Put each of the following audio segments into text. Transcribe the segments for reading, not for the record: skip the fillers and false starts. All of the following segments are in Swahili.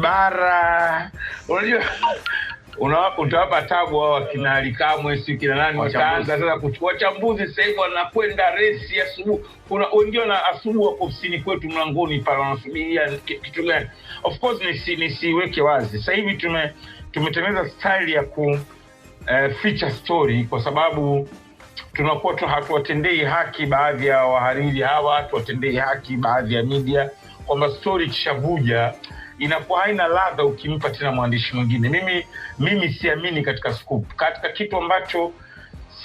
mara unajua utawapa tabu hao kina Alikamwe si kina nani wataanza sasa kuchukua chambuzi. Sasa hivi wanakwenda resi asubuhi, kuna wengine na asubuhi wako ofisini kwetu mlangoni pale wanasubiria kitu gani. Of course nisiweke wazi, sasa hivi tumetengeneza style ya ku feature story, kwa sababu tunakuwa tu hatuwatendei haki baadhi ya wahariri hawa, hatuwatendei haki baadhi ya media, kwamba story kishavuja inakuwa haina ladha ukimpa tena mwandishi mwingine. Mimi siamini katika scoop, katika kitu ambacho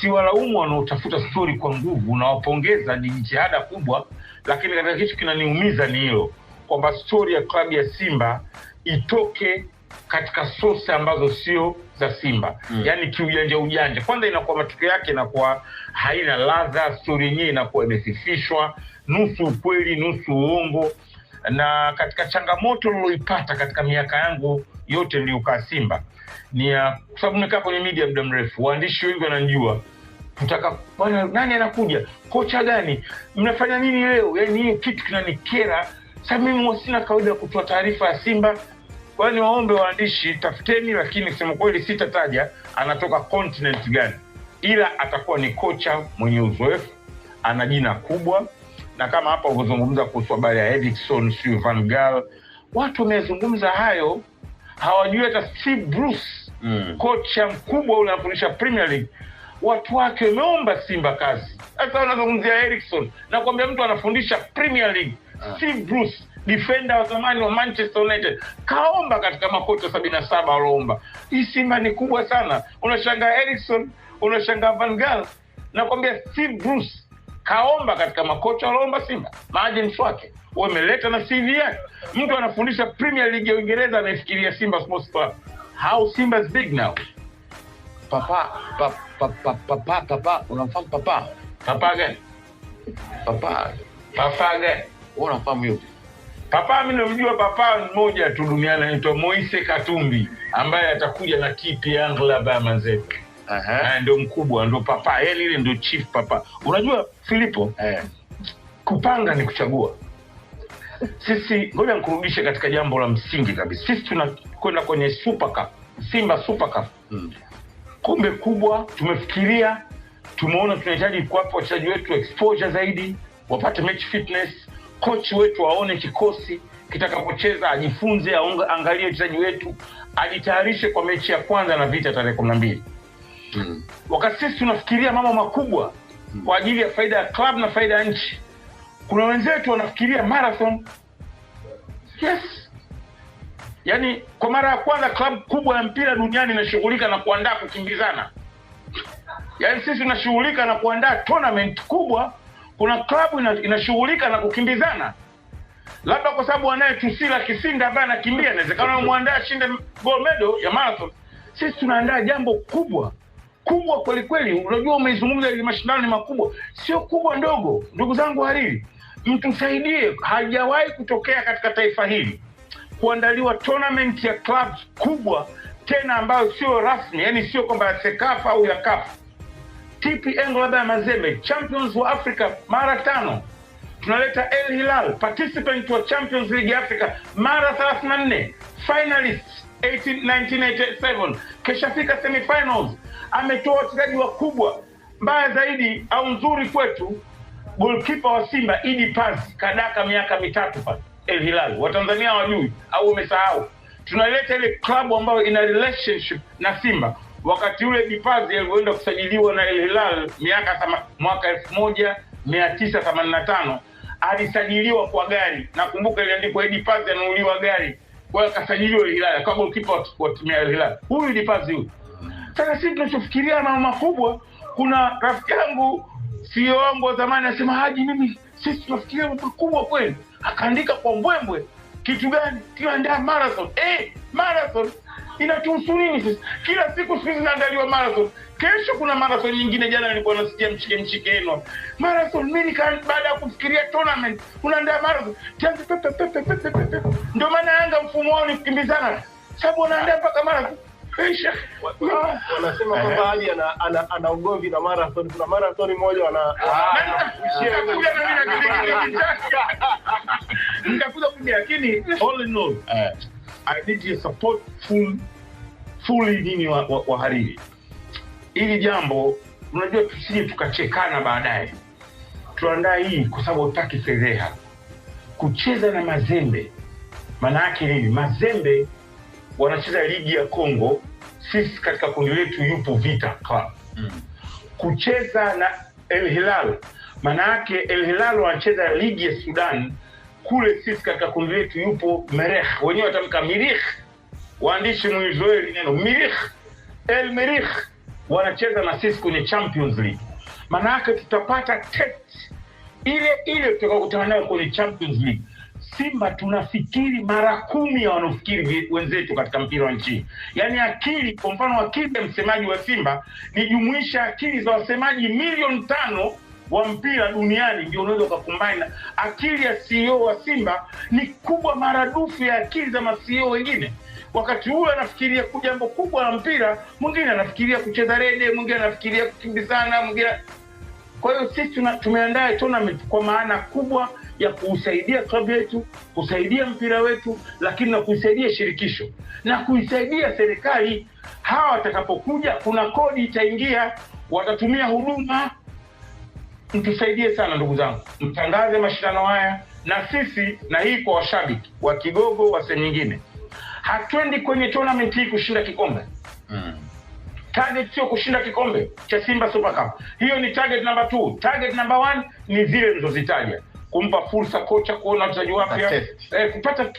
si walaumu wanaotafuta story kwa nguvu, unawapongeza, ni jitihada kubwa, lakini katika kitu kinaniumiza ni hilo, kwamba story ya klabu ya Simba itoke katika source ambazo sio za Simba. Yani kiujanja. Kwanza inakuwa matokeo yake inakuwa haina ladha, story yenyewe inakuwa imefifishwa, nusu ukweli nusu uongo. Na katika changamoto niloipata katika miaka yangu yote niliyokaa Simba ni kwa sababu nimekaa kwenye media muda mrefu, waandishi wengi wananijua, kutaka bwana nani anakuja, kocha gani, mnafanya nini leo. Yani hiyo kitu kinanikera. Sasa mimi sina kawaida ya kutoa taarifa ya Simba. Kwa hiyo niwaombe waandishi, tafuteni, lakini kusema kweli sitataja anatoka continent gani, ila atakuwa ni kocha mwenye uzoefu, ana jina kubwa. Na kama hapa uzungumza kuhusu habari ya Eriksen, Van Gaal, watu wamezungumza hayo, hawajui hata Steve Bruce, kocha mkubwa ule anafundisha Premier League, watu wake wameomba Simba kazi. Sasa wanazungumzia Eriksen, na kwambia mtu anafundisha Premier League, Steve Bruce, defender wa zamani wa Manchester United, kaomba katika makocha 77 waloomba. Hii Simba ni kubwa sana. Unashangaa Eriksen, unashangaa Van Gaal, na kwambia Steve Bruce kaomba katika makocha waloomba Simba, maagents wake wameleta na CV yake. Mtu anafundisha Premier League ya Uingereza anafikiria Simba Sports Club. How Simba is big now. Papa, unafahamu Papa? Papa gani? Papa gani? Unafahamu yupi? Papa mimi namjua Papa mmoja tu duniani, anaitwa Moise Katumbi, ambaye atakuja na kipi Angla Bamazek. Ndio mkubwa, ndio Papa, yeye ile ndio chief Papa. Unajua Filipo, kupanga ni kuchagua. Sisi ngoja nikurudishe katika jambo la msingi kabisa. Sisi tunakwenda kwenye Super Cup, Simba Super Cup. Kombe kubwa, tumefikiria, tumeona tunahitaji kuwapa wachezaji wetu exposure zaidi, wapate match fitness, coach wetu aone kikosi kitakapocheza, ajifunze, angalie wachezaji wetu, ajitayarishe kwa mechi ya kwanza na Vita tarehe 12. Wakati sisi tunafikiria mambo makubwa kwa ajili ya faida ya club na faida ya nchi, kuna wenzetu wanafikiria marathon. Yes. Yani kwa mara ya kwanza club kubwa ya mpira duniani inashughulika na kuandaa kukimbizana. Yani sisi tunashughulika na kuandaa tournament kubwa, kuna club inashughulika na kukimbizana. Labda kwa sababu wanaye Tusila Kisinda ambaye anakimbia, inawezekana muandaa shinde gold medal ya marathon. Sisi tunaandaa jambo kubwa kweli kweli. Unajua umeizungumza ile mashindano ni makubwa, sio kubwa ndogo. Ndugu zangu hariri, mtusaidie, haijawahi kutokea katika taifa hili kuandaliwa tournament ya clubs kubwa tena ambayo sio rasmi, yani sio kwamba ya Sekafa au ya CAF. TP Englaba ya Mazembe, champions wa Africa mara 5. Tunaleta El Hilal, participant wa Champions League Africa mara 34, finalists 1987, keshafika semifinals. Ametoa wachezaji wakubwa. Mbaya zaidi au nzuri kwetu, goalkeeper wa Simba Idi Paz kadaka miaka 3 pale El Hilal. Watanzania hawajui au wamesahau. Tunaleta ile club ambayo ina relationship na Simba. Wakati ule Idi Paz alienda kusajiliwa na El Hilal mwaka 1985, alisajiliwa kwa gari. Nakumbuka iliandikwa Idi Paz anunuliwa gari. Kwa hiyo akasajiliwa El Hilal, kwa goalkeeper wa timu ya El Hilal. Huyu Idi Paz huyu. Sasa sisi tunachofikiria na makubwa, kuna rafiki yangu CEO wangu wa zamani anasema, Haji, mimi sisi tunafikiria makubwa kweli. Akaandika kwa mbwembwe, kitu gani? Tunaandaa marathon. Marathon inatuhusu nini sisi? Kila siku sisi tunaandaliwa marathon. Kesho kuna marathon nyingine, jana nilikuwa nasikia mshike eno. Marathon mimi baada ya kufikiria tournament, unaandaa marathon. Ndio maana Yanga mfumo wao ni kukimbizana. Sababu wanaandaa mpaka marathon. Wanasema kwamba Ali ana ugomvi na marathon. Kuna marathon moja nitakuja kuja, lakini all in all I need your support fully nini wahariri. Hili jambo unajua tusije tukachekana baadaye. Tuandaa hii kwa sababu utaki fedheha. Kucheza na Mazembe maana yake nini? Mazembe wanacheza ligi ya Kongo, sisi katika kundi letu yupo Vita Club. Kucheza na El Hilal maana yake El Hilal wanacheza ligi ya Sudan, kule sisi katika kundi letu yupo Merikh, wenyewe watamka Mirikh, waandishi mwizoeli neno Mirikh, El Mirikh wanacheza na sisi kwenye Champions League. Maana yake tutapata test ile tutakokutana nayo kwenye Champions League. Simba tunafikiri mara 10 ya wanaofikiri wenzetu katika mpira wa nchi. Yaani akili, kwa mfano akili ya msemaji wa Simba ni jumuisha akili za wasemaji milioni 5 wa mpira duniani, ndio unaweza kukumbana. Akili ya CEO wa Simba ni kubwa maradufu ya akili za ma-CEO wengine. Wakati huo anafikiria jambo kubwa la mpira, mwingine anafikiria kucheza rede, mwingine anafikiria kukimbizana, mwingine. Kwa hiyo sisi tumeandaa tournament kwa maana kubwa ya kusaidia klabu yetu, kusaidia mpira wetu, lakini na kuisaidia shirikisho na kuisaidia serikali. Hawa watakapokuja kuna kodi itaingia, watatumia huduma. Mtusaidie sana ndugu zangu, mtangaze mashindano haya na sisi, na hii kwa washabiki wa Kigogo wa sehemu nyingine. Hatuendi kwenye tournament hii kushinda kikombe. Target sio kushinda kikombe cha Simba Super Cup. Hiyo ni target number 2. Target number 1 ni zile nilizozitaja. Kumpa fursa kocha kuona wachezaji wapya,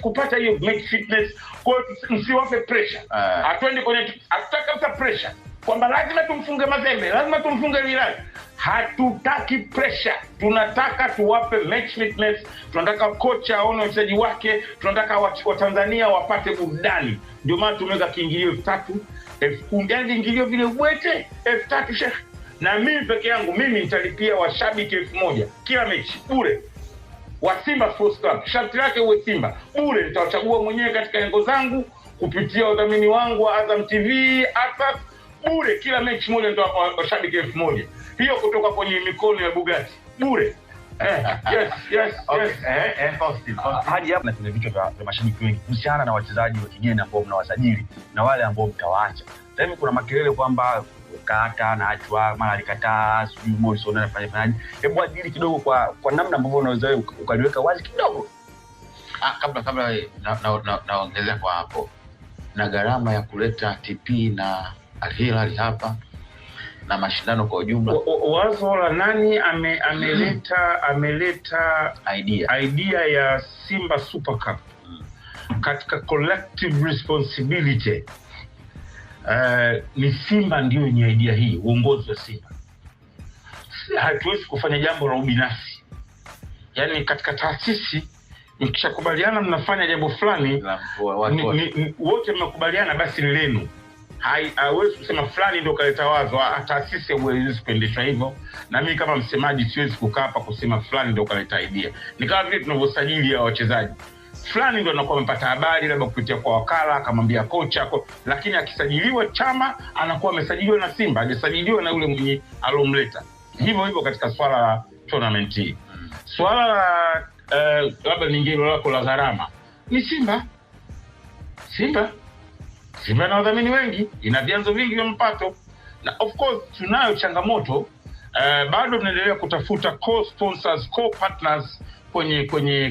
kupata hiyo make fitness. Kwa hiyo msiwape pressure. Hatuendi kwenye hatutaka pressure kwamba lazima tumfunge Mazembe, lazima tumfunge Hilal. Hatutaki pressure. Tunataka tuwape match fitness, tunataka kocha aone wachezaji wake, tunataka Watanzania wapate burudani. Ndio maana tumeweka kiingilio 3,000, 10,000 ingilio vile uwete 3,000 Sheikh. Na mimi peke yangu nitalipia washabiki 1,000 kila mechi bure. Wa Simba Sports Club, sharti lake uwe Simba bure. Nitawachagua mwenyewe katika lengo zangu kupitia udhamini wangu wa Azam TV, Asas, bure. Kila mechi moja nitawapa washabiki 1,000. Hiyo kutoka kwenye mikono ya Bugatti bure. Yes. Hadi hapa na vichwa vya mashabiki wengi kuhusiana na wachezaji wa kigeni ambao mnawasajili na wale ambao mtawaacha. Sasa hivi kuna makelele kwamba kaka na achwa mara alikataa, sijui Morrison anafanyaje. Hebu adili kidogo kwa namna ambavyo unaweza ukaliweka wazi kidogo. Kabla naongezea kwa hapo, na gharama ya kuleta TP na Al Hilal hapa na mashindano kwa ujumla. Wazo la nani ameleta idea ya Simba Super Cup katika collective responsibility. Ni Simba ndio yenye idea hii, uongozi wa Simba. Hatuwezi kufanya jambo la ubinafsi. Yaani katika taasisi mkishakubaliana mnafanya jambo fulani, wote mmekubaliana basi ni lenu. Haiwezi kusema fulani ndio kaleta wazo. Taasisi haiwezi kuendeshwa hivyo, na mimi kama msemaji siwezi kukaa hapa kusema fulani ndio kaleta idea. Ni kama vile tunavyosajili wachezaji. Fulani ndio anakuwa amepata habari labda kupitia kwa wakala, akamwambia kocha, lakini akisajiliwa Chama anakuwa amesajiliwa na Simba, hajasajiliwa na yule mwenye alomleta. Hivyo katika swala la tournament hii. Swala la labda ningilo lako la gharama ni Simba na wadhamini wengi, ina vyanzo vingi vya mapato, na of course tunayo changamoto. Bado tunaendelea kutafuta co-sponsors, co-partners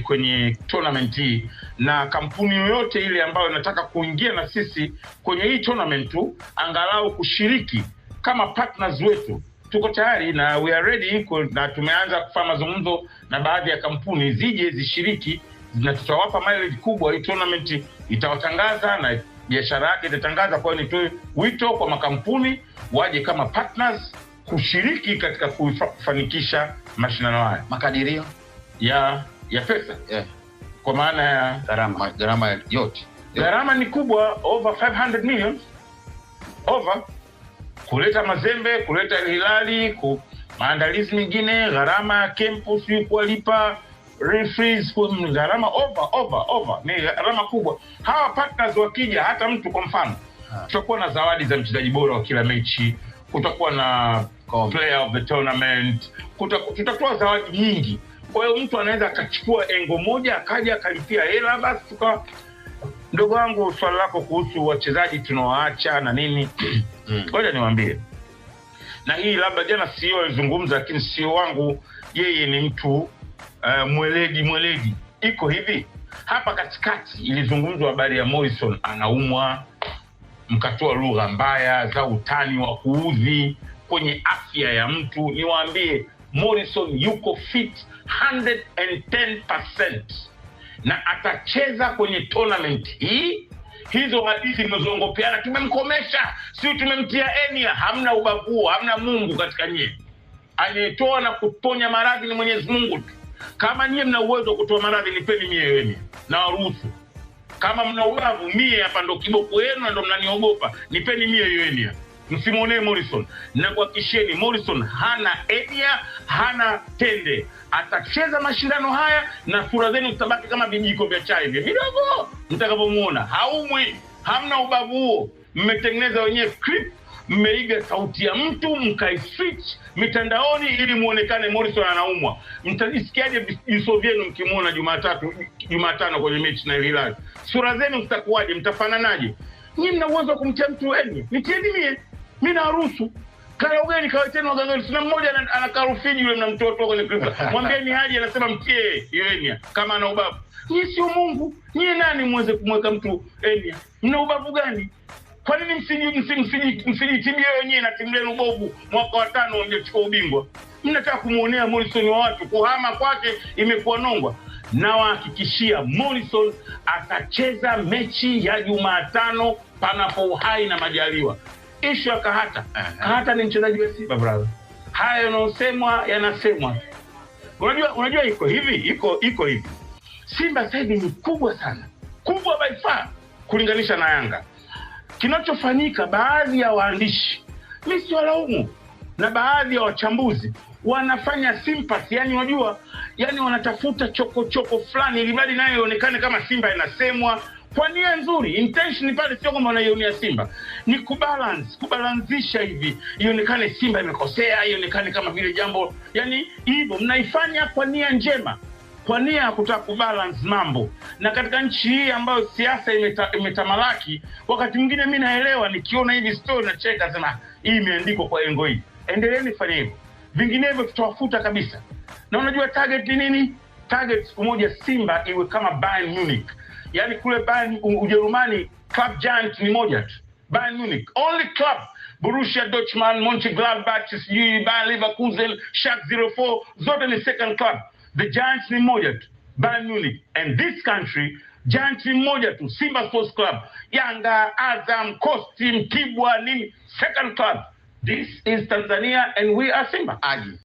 kwenye tournament hii, na kampuni yoyote ile ambayo inataka kuingia na sisi kwenye hii tournament tu, angalau kushiriki kama partners wetu, tuko tayari na we are ready, na tumeanza kufanya mazungumzo na baadhi ya kampuni zije zishiriki, na tutawapa mileage kubwa. Hii tournament itawatangaza na biashara yake itatangaza. Kwa hiyo nitoe wito kwa makampuni waje kama partners kushiriki katika kufanikisha mashindano haya. Makadirio ya pesa, kwa maana ya gharama yote. Gharama ni kubwa, over 500 million. Kuleta Mazembe, kuleta Hilali, maandalizi mengine, gharama ya campus, kuwalipa referees, gharama over. Ni gharama kubwa. Hawa partners wakija, hata mtu kwa mfano, tutakuwa na zawadi za mchezaji bora wa kila mechi, kutakuwa na player of the tournament, tutakuwa zawadi nyingi. Kwa hiyo mtu anaweza akachukua engo moja akaja akalipia hela, basi Ndugu wangu, swali lako kuhusu wachezaji tunaoacha na nini, ngoja niwaambie. Na hii labda jana CEO alizungumza, lakini CEO wangu yeye ni mtu mweledi. Iko hivi, hapa katikati ilizungumzwa habari ya Morrison anaumwa, mkatoa lugha mbaya za utani wa kuudhi kwenye afya ya mtu. Niwaambie, Morrison yuko fit 110% na atacheza kwenye tournament hii. Hizo hadithi mnazongopeana tumemkomesha, sio tumemtia enia, hamna ubavu, hamna Mungu katika nyie. Aliyetoa na kuponya maradhi ni Mwenyezi Mungu tu. Kama nyie mna uwezo wa kutoa maradhi, nipeni mie wenu na waruhusu. Kama mna ubavu, mie hapa ndo kiboko yenu, ndo mnaniogopa, nipeni mie wenu. Msimuone Morrison, na kuhakikisheni Morrison hana enia, hana tende. Atacheza mashindano haya na sura zenu zitabaki kama vijiko vya chai vidogo mtakapomuona. Haumwi, hamna ubavu huo. Mmetengeneza wenyewe clip, mmeiga sauti ya mtu mkaiswitch mitandaoni ili muonekane Morrison anaumwa. Mtajisikiaje viso vyenu mkimuona Jumatano kwenye mechi na Hilal? Sura zenu zitakuwaje? Mtafananaje? Nyinyi mna uwezo wa kumtia mtu wenu, nitieni mimi naruhusu. Karogeni kaweteni wagangani. Sina mmoja anakarufiji yule na mtoto kwenye klipa. Mwambieni haje, anasema mtie Enia kama ana ubavu. Nyinyi sio Mungu. Nyinyi nani muweze kumweka mtu Enia? Mna ubavu gani? Kwa nini msijitibie wenyewe na timu yenu bovu mwaka wa 5 mjechukua ubingwa? Mnataka kumuonea Morrison wa watu, kuhama kwake imekuwa nongwa. Na wahakikishia Morrison atacheza mechi ya Jumatano panapo uhai na majaliwa. Ishu ya Kahata ni mchezaji wa Simba brother. Haya yanayosemwa yanasemwa. Unajua iko hivi. Simba sasa hivi ni kubwa sana. Kubwa by far kulinganisha na Yanga. Kinachofanyika, baadhi ya waandishi, mimi si walaumu, na baadhi ya wachambuzi wanafanya sympathy, yani wanatafuta choko fulani ili bali nayo ionekane kama Simba inasemwa kwa nia nzuri. Intention pale sio kwamba wanaionia Simba, ni kubalanzisha hivi ionekane Simba imekosea, ionekane kama vile jambo, yani hivyo mnaifanya kwa nia njema, kwa nia ya kutaka kubalance mambo. Na katika nchi hii ambayo siasa imetamalaki, wakati mwingine mimi naelewa, nikiona hivi story na cheka, sema hii imeandikwa kwa lengo hili. Endeleeni fanya hivyo, vinginevyo tutawafuta kabisa. Na unajua target ni nini? Target siku moja Simba iwe kama Bayern Munich. Yani kule Bayern Ujerumani club giant ni moja tu, Bayern Munich only club. Borussia Dortmund, Mönchengladbach, Bayern Leverkusen, Schalke 04 zote ni second club. The giants ni moja tu, Bayern Munich. And this country giants ni moja tu, Simba Sports Club. Yanga, Azam, Coastal, Kibwa ni second club. This is Tanzania and we are Simba. Aji.